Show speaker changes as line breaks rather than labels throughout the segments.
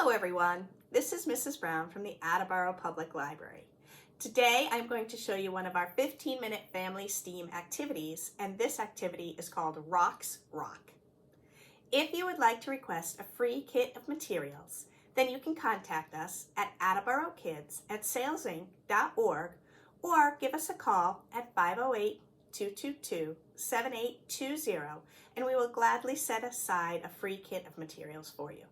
Hello everyone, this is Mrs. Brown from the Attleboro Public Library. Today I'm going to show you one of our 15-minute family STEAM activities, and this activity is called Rocks Rock. If you would like to request a free kit of materials, then you can contact us at attleborokids@salesinc.org or give us a call at 508-222-7820 and we will gladly set aside a free kit of materials for you.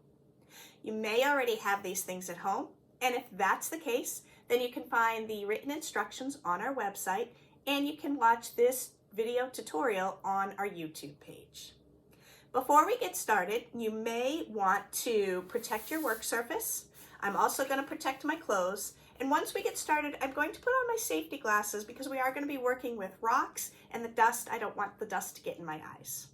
You may already have these things at home, and if that's the case, then you can find the written instructions on our website and you can watch this video tutorial on our YouTube page. Before we get started, you may want to protect your work surface. I'm also going to protect my clothes, and once we get started, I'm going to put on my safety glasses because we are going to be working with rocks and the dust. I don't want the dust to get in my eyes.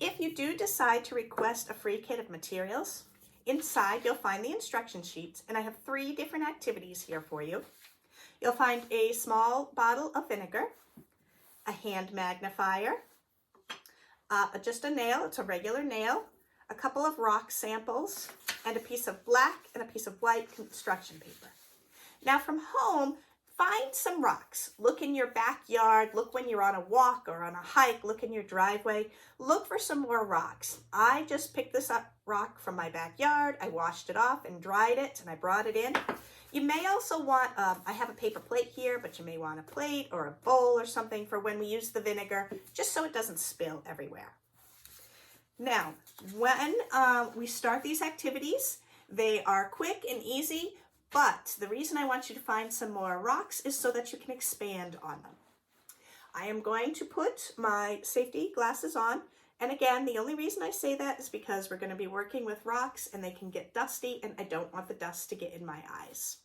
If you do decide to request a free kit of materials, inside you'll find the instruction sheets, and I have 3 different activities here for you. You'll find a small bottle of vinegar, a hand magnifier, just a nail, it's a regular nail, a couple of rock samples, and a piece of black and a piece of white construction paper. Now from home, find some rocks. Look in your backyard, look when you're on a walk or on a hike, look in your driveway, look for some more rocks. I just picked this up rock from my backyard, I washed it off and dried it, and I brought it in. You may also want, I have a paper plate here, but you may want a plate or a bowl or something for when we use the vinegar, just so it doesn't spill everywhere. Now, when we start these activities, they are quick and easy, but the reason I want you to find some more rocks is so that you can expand on them. I am going to put my safety glasses on, and again, the only reason I say that is because we're going to be working with rocks and they can get dusty, and I don't want the dust to get in my eyes.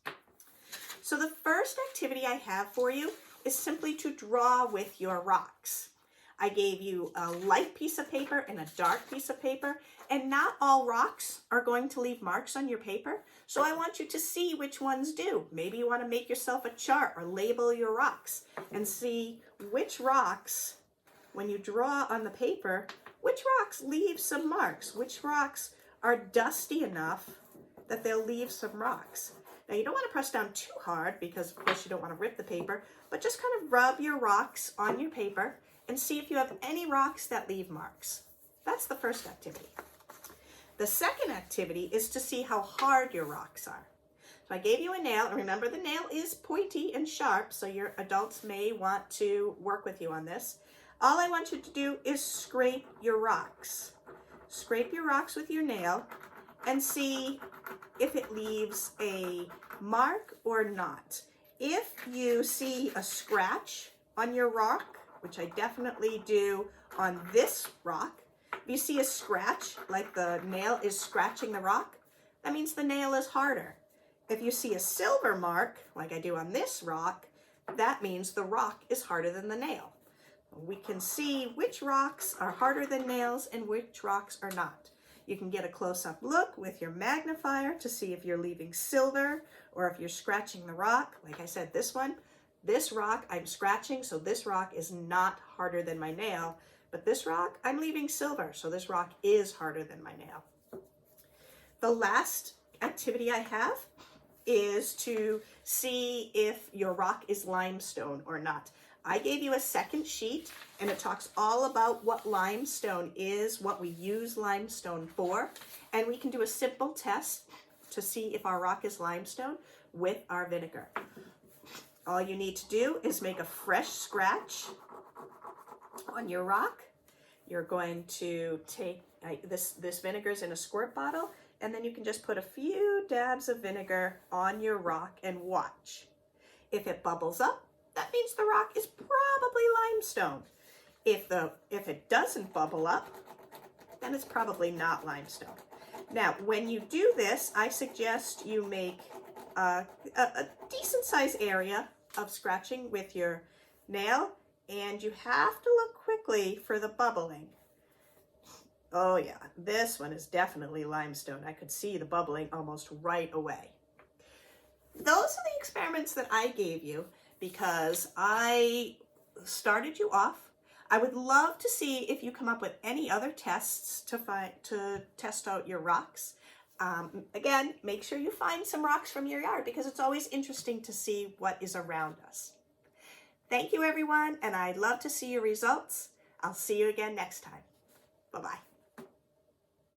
So the first activity I have for you is simply to draw with your rocks. I gave you a light piece of paper and a dark piece of paper, and not all rocks are going to leave marks on your paper, so I want you to see which ones do. Maybe you want to make yourself a chart or label your rocks and see which rocks, when you draw on the paper, which rocks leave some marks, which rocks are dusty enough that they'll leave some rocks. Now you don't want to press down too hard because of course you don't want to rip the paper, but just kind of rub your rocks on your paper and see if you have any rocks that leave marks. That's the first activity. The second activity is to see how hard your rocks are. So I gave you a nail, and remember the nail is pointy and sharp, so your adults may want to work with you on this. All I want you to do is scrape your rocks. Scrape your rocks with your nail and see if it leaves a mark or not. If you see a scratch on your rock, which I definitely do on this rock, if you see a scratch, like the nail is scratching the rock, that means the nail is harder. If you see a silver mark, like I do on this rock, that means the rock is harder than the nail. We can see which rocks are harder than nails and which rocks are not. You can get a close-up look with your magnifier to see if you're leaving silver or if you're scratching the rock. Like I said, this rock I'm scratching, so this rock is not harder than my nail, but this rock I'm leaving silver, so this rock is harder than my nail. The last activity I have is to see if your rock is limestone or not. I gave you a second sheet, and it talks all about what limestone is, what we use limestone for, and we can do a simple test to see if our rock is limestone with our vinegar. All you need to do is make a fresh scratch on your rock. You're going to take this vinegar's in a squirt bottle, and then you can just put a few dabs of vinegar on your rock and watch. If it bubbles up, that means the rock is probably limestone. If it doesn't bubble up, then it's probably not limestone. Now, when you do this, I suggest you make a decent sized area of scratching with your nail, and you have to look quickly for the bubbling. Oh yeah, this one is definitely limestone. I could see the bubbling almost right away. Those are the experiments that I gave you because I started you off. I would love to see if you come up with any other tests to test out your rocks. Again, make sure you find some rocks from your yard because it's always interesting to see what is around us. Thank you, everyone, and I'd love to see your results. I'll see you again next time. Bye-bye.